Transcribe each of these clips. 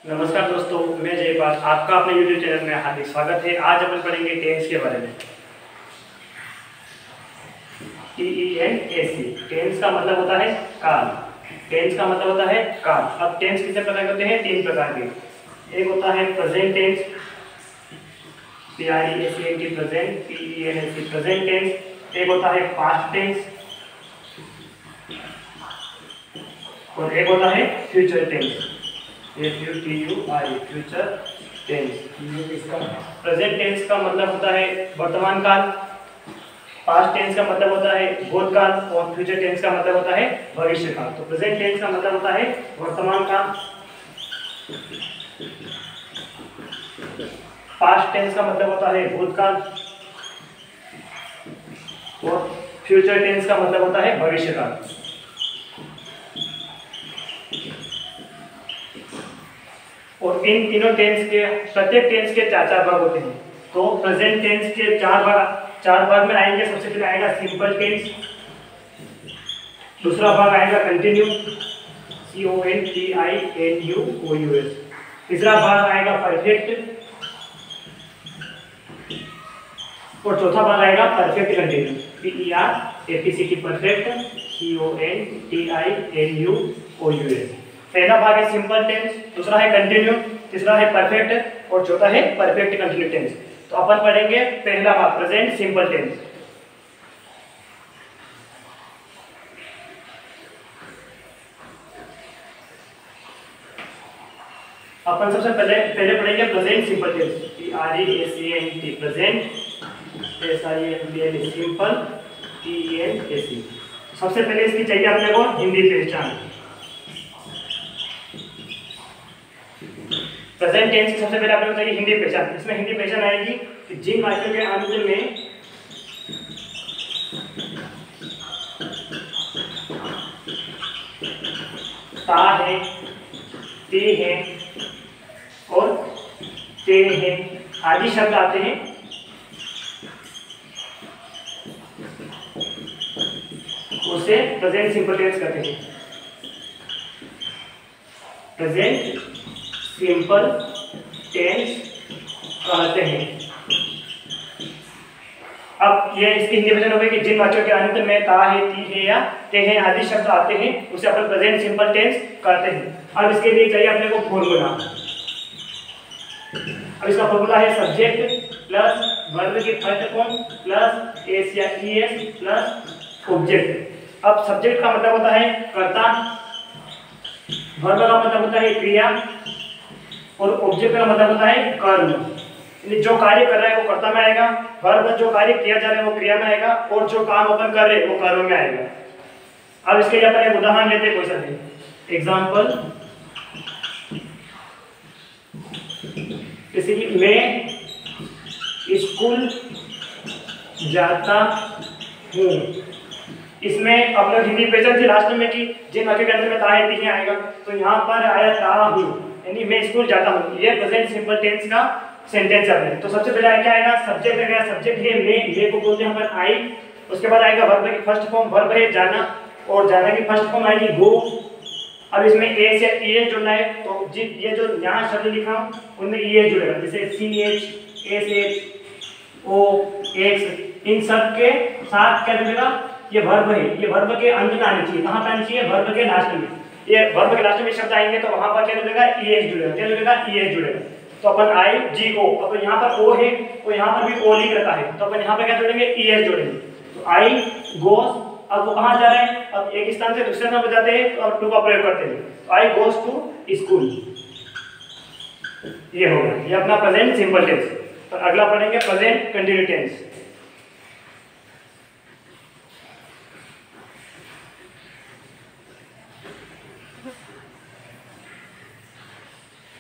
नमस्कार दोस्तों, मैं जयपाल, आपका अपने YouTube चैनल में हार्दिक स्वागत है। आज अपन पढ़ेंगे टेंस के बारे में। TENSE, टेंस का मतलब होता है काल। टेंस का मतलब होता है काल। अब टेंस कितने प्रकार होते हैं? 3 प्रकार के। एक होता है present tense, PRESENT present, PENSE present tense. एक होता है पास्ट टेंस और एक होता है future tense, FUTURE, future tense. Present tense का मतलब होता है वर्तमान काल, पास्ट टेंस का मतलब होता है भूतकाल और फ्यूचर टेंस का मतलब होता है भविष्य काल। तो प्रेजेंट टेंस का मतलब होता है वर्तमान काल, पास्ट टेंस का मतलब होता है भूतकाल और फ्यूचर टेंस का मतलब होता है भविष्य काल। और इन तीनों टेंस के प्रत्येक टेंस के 4 भाग होते हैं। तो प्रेजेंट टेंस के 4 भाग में आएंगे। सबसे पहले आएगा सिंपल टेंस, दूसरा भाग आएगा कंटिन्यू, CONTINUOUS, तीसरा भाग आएगा परफेक्ट और चौथा भाग आएगा perfect continue, PERFECT perfect, CONTINUOUS। पहला भाग है सिंपल टेंस, दूसरा है कंटिन्यू, तीसरा है परफेक्ट और चौथा है परफेक्ट कंटिन्यू टेंस। तो अपन पढ़ेंगे पहला भाग प्रेजेंट सिंपल टेंस। अपन सबसे पहले पढ़ेंगे present simple tense, PRESENT present, SIMPL simple, TENSE। सबसे पहले इसकी चाहिए अपने को हिंदी पहचान। प्रेजेंट टेंस की सबसे पहले आपको चाहिए हिंदी पहचान। इसमें हिंदी पहचान आएगी कि जिन वाक्यों के अंत में ता है, ते है और ते है आदि शब्द आते हैं, उसे प्रेजेंट सिंपल टेंस कहते हैं। प्रेजेंट सिंपल टेंस कहते हैं। अब ये इसकी हिंदी वर्जन हो गई कि जिन वाक्यों के अंत में ता है, ती है या ते है आदि शब्द आते हैं, उसे अपन प्रेजेंट सिंपल टेंस कहते हैं। अब इसके लिए चाहिए अपने को फॉर्मूला। अब इसका फॉर्मूला है सब्जेक्ट प्लस वर्ब की फर्स्ट फॉर्म प्लस एस या ईएस प्लस ऑब्जेक्ट। अब सब्जेक्ट का मतलब होता है कर्ता, वर्ब का मतलब होता है क्रिया और ऑब्जेक्ट का मतलब होता है कर्म। जो कार्य कर रहा है वो कर्ता में आएगा, वर्ब जो कार्य किया जा रहा है वो क्रिया में आएगा और जो काम अपन कर रहे हैं वो कर्म में आएगा। अब इसके लिए अपन एक उदाहरण लेते हैं, क्वेश्चन है एग्जांपल, जैसे कि मैं स्कूल जाता हूँ। इसमें अब लोग हिंदी पहचान थी लास्ट में कि जिन वाक्य के अंत में ता है, ती है आएगा, तो यहाँ पर आया ता हूँ, यानी मैं स्कूल जाता हूँ। ये प्रेजेंट सिंपल टेंस का सेंटेंस है। तो सबसे पहले क्या आएगा? सब्जेक्ट आएगा, सब्जेक्ट है मैं को बोलते हैं अपन आई। उसके बाद आएगा वर्ब की फर्स्ट फॉर्म, वर्ब है जाना और जाना की फर्स्ट फॉर्म आएगी गो। अब इसमें ए से ई जुड़ना है, तो ये जो यहाँ शब्द लिखा हूँ उनमें ई जुड़ेगा, जैसे CH, SH, O, X, इन सब के साथ क्या जुड़ेगा? ये वर्ब है, ये वर्ब के अंत में आनी चाहिए। कहाँ पे आनी चाहिए? वर्ब के लास्ट में। ये वर्ब के लास्ट में शब्द आएंगे तो वहां पर क्या जुड़ेगा? ES जुड़ेगा। क्या जुड़ेगा? ES जुड़ेगा। तो अपन आई जी गो, अब यहाँ पर O है तो यहाँ पर भी O लिख रखा है, तो अपन यहाँ पे क्या जोड़ेंगे? ES जोड़ेंगे। तो आई गोस, अब वो कहाँ जा रहे हैं? अब एक स्थान से दूसरे स्थान पर जाते हैं तो अब टू का प्रयोग करते हैं, तो आई गोस टू स्कूल। ये हो गया, ये अपना प्रेजेंट सिंपल टेंस। तो अगला पढ़ेंगे प्रेजेंट कंटिन्यू टेंस।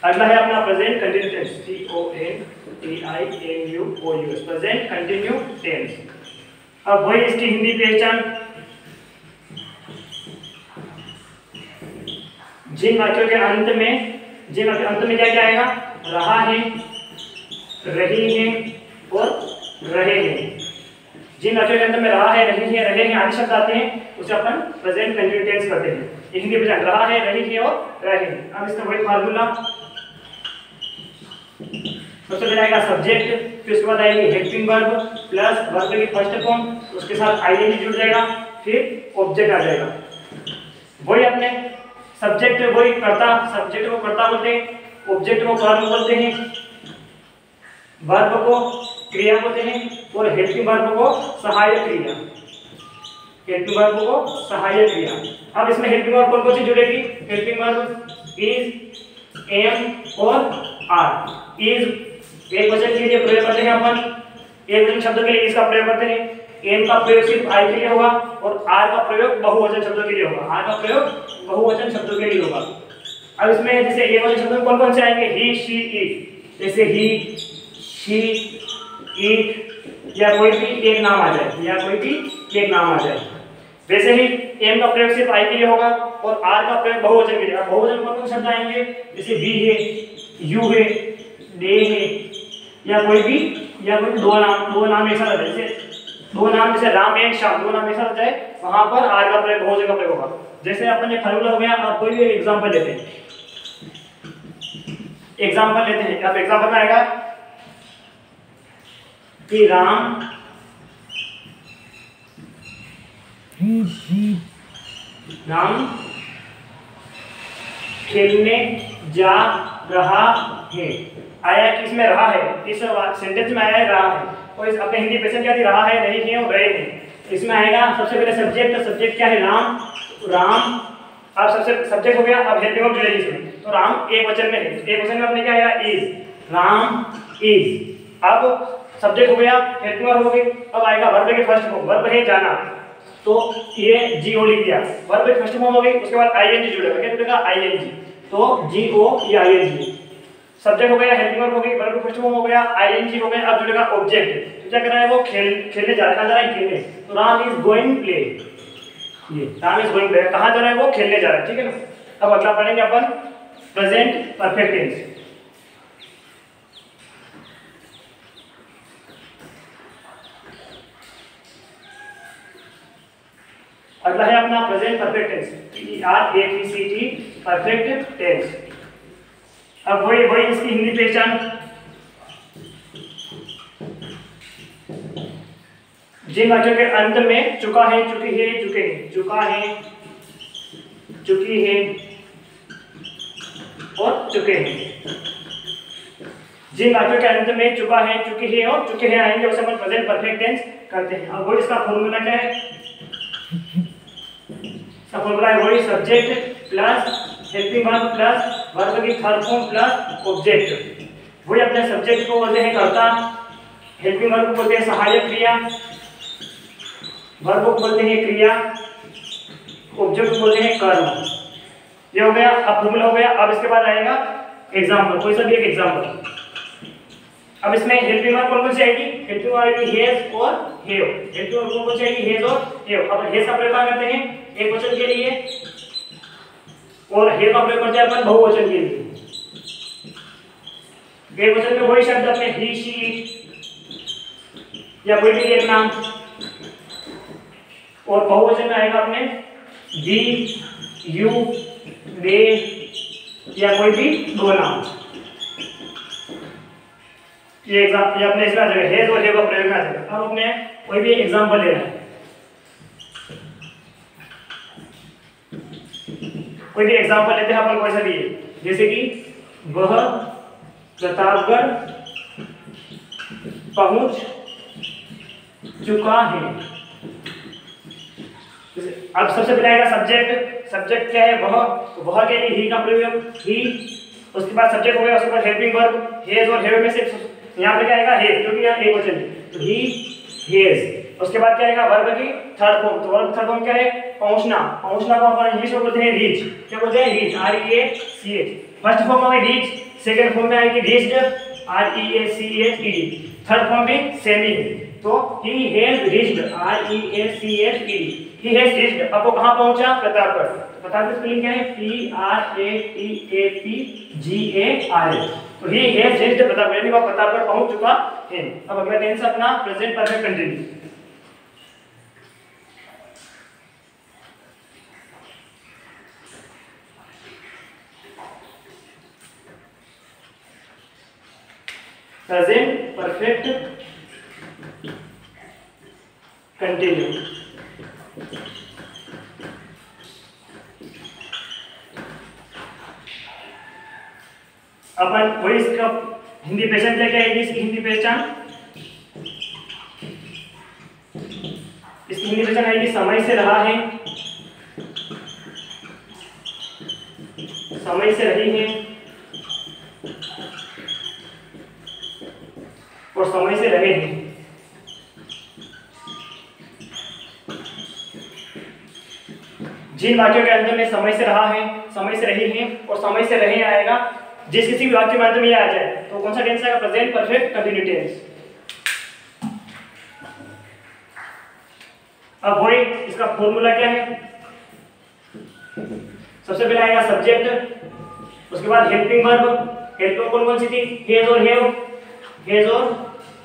अगला है अपना present continue tense, CONTINUOUS, present continue tense. अब वही इसकी हिंदी पहचान, जिन वाक्यों के अंत में क्या क्या आएगा? रहा है, रही है और रहे हैं। जिन वाक्यों के अंत में रहा है, रही है, रहे हैं आदि शब्द आते हैं, उसे अपन प्रेजेंट कंटिन्यू टेंस करते हैं। हिंदी पहचान रहा है, रही है और रहे हैं। अब इसका वही फार्मूला सबसे पहले आएगा सब्जेक्ट, फिर उसके बाद आएगी हेल्पिंग वर्ब प्लस वर्ब की फर्स्ट फॉर्म, उसके साथ आईएनजी जुड़ जाएगा, फिर ऑब्जेक्ट आ जाएगा। वही अपने सब्जेक्ट वही कर्ता, सब्जेक्ट को कर्ता बोलते हैं, ऑब्जेक्ट को कर्म बोलते हैं, वर्ब को क्रिया बोलते हैं और हेल्पिंग वर्ब को सहायक क्रिया, हेल्पिंग वर्ब को सहायक क्रिया। अब इसमें हेल्पिंग वर्ब कौन कौन सी जुड़ेगी? हेल्पिंग वर्ब इज, एम और आर। इज एक वचन के लिए प्रयोग करते हैं अपन, एक वचन शब्द के लिए इसका प्रयोग करते हैं। एम का प्रयोग सिर्फ आई के लिए होगा और आर का प्रयोग बहुवचन शब्दों के लिए होगा, आर का प्रयोग बहुवचन शब्दों के लिए होगा। अब इसमें जैसे एक वचन शब्द कौन कौन से आएंगे? ही, शी, इट। जैसे ही, शी, इट या कोई भी एक नाम आ जाए, या कोई भी एक नाम आ जाए। वैसे ही एम का प्रयोग सिर्फ आई के लिए होगा और आर का प्रयोग बहुवचन के लिए। बहुवचन कौन कौन शब्द आएंगे? जैसे वी है, यू है, दे है, या कोई दो नाम ऐसा रहता है, जैसे दो नाम जैसे राम एंड श्याम, दो नाम ऐसा रहता है, वहां पर आर का प्रयोग बहुवचन का प्रयोग होगा। जैसे अपन ये फार्मूला हो गया, अब कोई भी एग्जांपल लेते हैं, एग्जांपल लेते हैं। अब एग्जांपल में आएगा कि राम खेलने जा रहा है। आया कि इसमें रहा है, इस सेंटेंस में आया है रहा है, और इस अपने हिंदी प्रेजेंट क्या थी? रहा है, रही है और रहे हैं। इसमें आएगा सबसे पहले सब्जेक्ट, सब्जेक्ट क्या है? राम, राम। अब सबसे सब्जेक्ट हो गया, अब हेल्पिंग वर्ब जुड़ेगी इसमें, तो राम एक वचन में है, एक वचन में अपने क्या आएगा? Is, Ram is. अब सब्जेक्ट हो गया, हेल्पिंग वर्ब हो गई, अब आएगा वर्ब की फर्स्ट फॉर्म, वर्ब है जाना, तो ये जी ओ लिख दिया, वर्ब की फर्स्ट फॉर्म हो गई, उसके बाद आईएनजी जुड़ेगा, क्या जुड़ेगा? आईएनजी, तो जी ओ या आईएनजी। सब्जेक्ट हो गया, हेल्पिंग वर्ब हो गई, वर्ब की फर्स्ट फॉर्म हो गया, आईएनजी हो गया, अब जुड़ेगा ऑब्जेक्ट। तो क्या कर रहा है? वो खेलने जा रहा है, कहां जा रहा है? खेलने। तो राम इज गोइंग प्ले, ये राम इज गोइंग प्ले, कहां जा रहा है? वो खेलने जा रहा है, ठीक है ना। अब अगला पढ़ेंगे अपन प्रेजेंट परफेक्ट टेंस। अगला है अपना present perfect tense, PRFECT perfect tense. अब वही इसकी हिंदी पहचान, जिन वाक्यों के अंत में चुका है, चुकी है, चुके हैं, चुका है, चुकी है और चुके हैं, जिन वाक्यों के अंत में चुका है, चुकी है और चुके हैं आएंगे, उसे अपन प्रेजेंट परफेक्ट टेंस करते हैं। अब वो इसका फॉर्मूला क्या है? फॉर्मूला है वही subject plus helping verb plus verb की थर्ड फॉर्म प्लस ऑब्जेक्ट। वही अपने सब्जेक्ट को बोलते हैं कर्ता, हेल्पिंग वर्ब को बोलते हैं सहायक क्रिया, वर्ब को बोलते हैं क्रिया, ऑब्जेक्ट को बोलते हैं कर्म। ये हो गया, अब फॉर्मूला हो गया। अब इसके बाद आएगा एग्जांपल, कोई सा भी एक एग्जांपल। अब इसमें हेल्पिंग वर्ब कौन सी आएगी? हेल्पिंग वर्ब आएगी हेज और हैव। हेल्पिंग वर्ब कौन सी आएगी? हेज और हैव। अब हेज का प्रयोग करते हैं एक वचन के लिए और हैव का प्रयोग करते हैं अपन बहुवचन के लिए। एक वचन में वही शब्द अपने ही, शी या कोई भी एक नाम, और बहुवचन में आएगा अपने वी, यू, दे या कोई भी दो नाम। ये अपने इसमें आ जाएगा, हेज और हैव का प्रयोग में आ जाएगा। अब अपने कोई भी एग्जांपल लेना है, कोई भी एग्जांपल लेते हैं अपन, कोई सा भी है, जैसे कि वह प्रतापगढ़ पहुंच चुका है। अब सबसे पहले आएगा सब्जेक्ट, सब्जेक्ट क्या है? वह, तो वह के लिए ही का प्रयोग, ही। उसके बाद सब्जेक्ट हो गया, उसके बाद हेल्पिंग वर्ब हेज और हैव में से यहाँ पे क्या आएगा? हेज, क्योंकि यहाँ एक वचन है, तो ही, हेज। उसके बाद क्या आएगा? वर्ब की थर्ड फॉर्म, तो वर्ब थर्ड फॉर्म क्या है? पहुंचना। पहुंचना को अपन इंग्लिश में बोलते हैं रीच, क्या बोलते हैं? Reach, REACH। फर्स्ट फॉर्म में रीच, सेकंड फॉर्म में आएगी रीच्ड, REACHED। थर्ड फॉर्म भी सेम ही है, तो he has reached, REACHED। He has reached. अब वो कहां पहुंचा? प्रतापगढ़। प्रतापगढ़ स्पेलिंग क्या है? PRATAPGARH। तो ही हैज रीच्ड प्रतापगढ़, यानी वो प्रतापगढ़ पहुंच चुका है। अब अगला टेंस अपना present perfect continuous. Present perfect continue. अपन वही इसका हिंदी पहचान क्या आएगी, इसकी हिंदी पहचान, इसकी हिंदी पहचान आएगी समय से रहा है, समय से रही है और समय से रहे हैं। जिन वाक्यों के अंत में समय से रहा है, समय से रही है और समय से रहे आएगा, जिस किसी भी वाक्य में अंत में ये आ जाए तो कौन सा टेंस आएगा, प्रेजेंट परफेक्ट कंटिन्यू टेंस। अब वही इसका फॉर्मूला क्या है, सबसे पहले आएगा सब्जेक्ट, उसके बाद हेल्पिंग वर्ब, हेल्पिंग कौन कौन सी थी, हैज और हैव, हैज और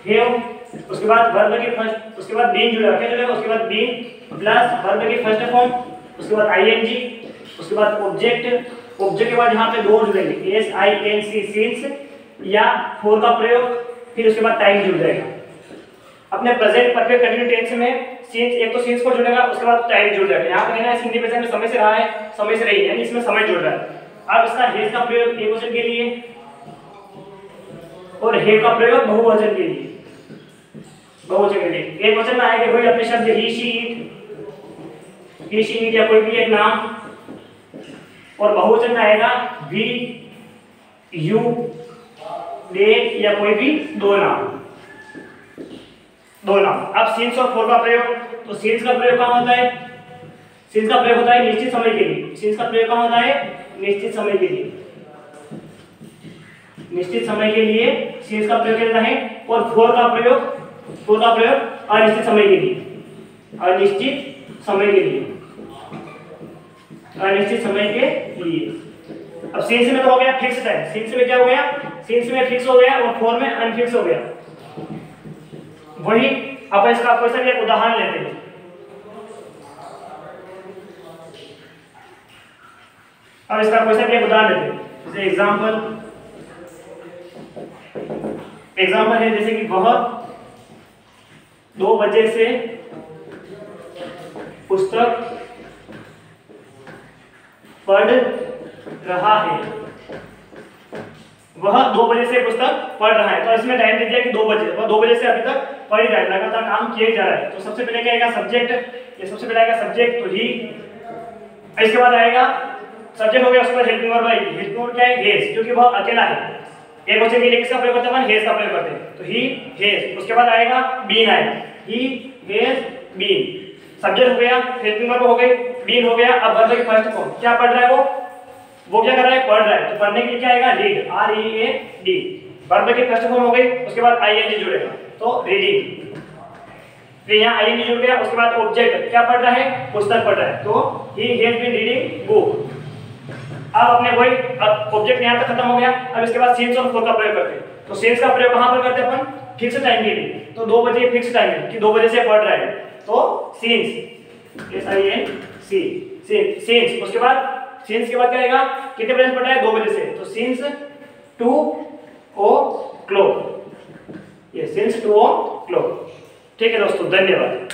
हैव, उसके बाद वर्ब की फर्स्ट, उसके बाद बीन जुड़ा, क्या जुड़ेगा, उसके बाद बीन प्लस वर्ब की फर्स्ट फॉर्म, उसके बाद आईएनजी, उसके बाद ऑब्जेक्ट, ऑब्जेक्ट के बाद यहाँ पे दो जुड़ेंगे, S I N C, since या फॉर का प्रयोग, फिर उसके बाद टाइम जुड़ जाएगा। अपने प्रेजेंट परफेक्ट कंटिन्यू टेंस में सिंस, एक तो सिंस को जुड़ेगा, उसके बाद टाइम जुड़ जाएगा। यहाँ पे कहना है हिंदी में समय से रहा है, समय से रही है, यानी इसमें समय जुड़ रहा है। अब इसका हेज का प्रयोग एकवचन के लिए और हे का प्रयोग बहुवचन के लिए, बहुवचन के लिए। एक वचन में आएगा वही अपने शब्द he she it, he she it या कोई भी एक नाम, और बहुवचन में आएगा वी यू दे या कोई भी दो नाम, दो नाम। अब सिंस और फॉर का प्रयोग, तो सिंस का प्रयोग कहाँ होता है, सिंस का प्रयोग होता है निश्चित समय के लिए, सिंस का प्रयोग कहाँ होता है, निश्चित समय के लिए, निश्चित समय के लिए सिंस का प्रयोग होता है। और फॉर का प्रयोग, फॉर का प्रयोग अनिश्चित समय के लिए, अनिश्चित समय के लिए, अनिश्चित समय के लिए। अब सिंस में तो हो गया फिक्स टाइम, सिंस में क्या हो गया, सिंस में फिक्स हो गया और फॉर में अनफिक्स हो गया। वही अब इसका क्वेश्चन एक उदाहरण लेते हैं। अब इसका क्वेश्चन एक उदाहरण लेते हैं, जैसे एग्जाम्पल है, जैसे कि वह 2 बजे से पुस्तक पढ़ रहा है, वह 2 बजे से पुस्तक पढ़ रहा है। तो इसमें टाइम दे दिया कि 2 बजे, वह 2 बजे से अभी तक पढ़ ही रहा है, लगातार काम किए जा रहा है। तो सबसे पहले क्या आएगा, सब्जेक्ट, ये सबसे पहले आएगा सब्जेक्ट, तो ही। इसके बाद आएगा सब्जेक्ट हो गया, उसके बाद हेल्पिंग वर्ब आएगी, हेल्पिंग वर्ब क्या है, हेज, क्योंकि वह अकेला है। एक वचन के लिए किसका प्रयोग करते हैं, हेज का प्रयोग करते हैं, तो ही हेज। उसके बाद आएगा बीन, आएगा ही हेज बीन, सब्जेक्ट हो गया, हेल्पिंग वर्ब हो गई, बीन हो गया। अब वर्ब की फर्स्ट फॉर्म, क्या पढ़ रहा है वो क्या कर रहा है, पढ़ रहा है, तो पढ़ने के लिए क्या आएगा, read, R E A D, verb की फर्स्ट फॉर्म हो गई। उसके बाद आईएनजी जुड़ेगा, तो रीडिंग, फिर यहाँ आईएनजी जुड़ गया। उसके बाद ऑब्जेक्ट, क्या पढ़ रहा है, पुस्तक पढ़ रहा है, तो he has been reading book. अब अपने वही, अब ऑब्जेक्ट यहाँ तक खत्म हो गया। अब इसके बाद सिंस और फॉर का प्रयोग करते हैं, तो सिंस का प्रयोग कहाँ पर करते हैं अपन, फिक्स टाइम के लिए, तो 2 बजे फिक्स टाइम है कि 2 बजे से पढ़ रहा है, तो since, S I N C, since. उसके बाद सिंस के बाद क्या आएगा, कितने बजे से पढ़ रहा है, 2 बजे से, तो सिंस 2 o'clock, ये सिंस 2 o'clock। ठीक है दोस्तों, धन्यवाद।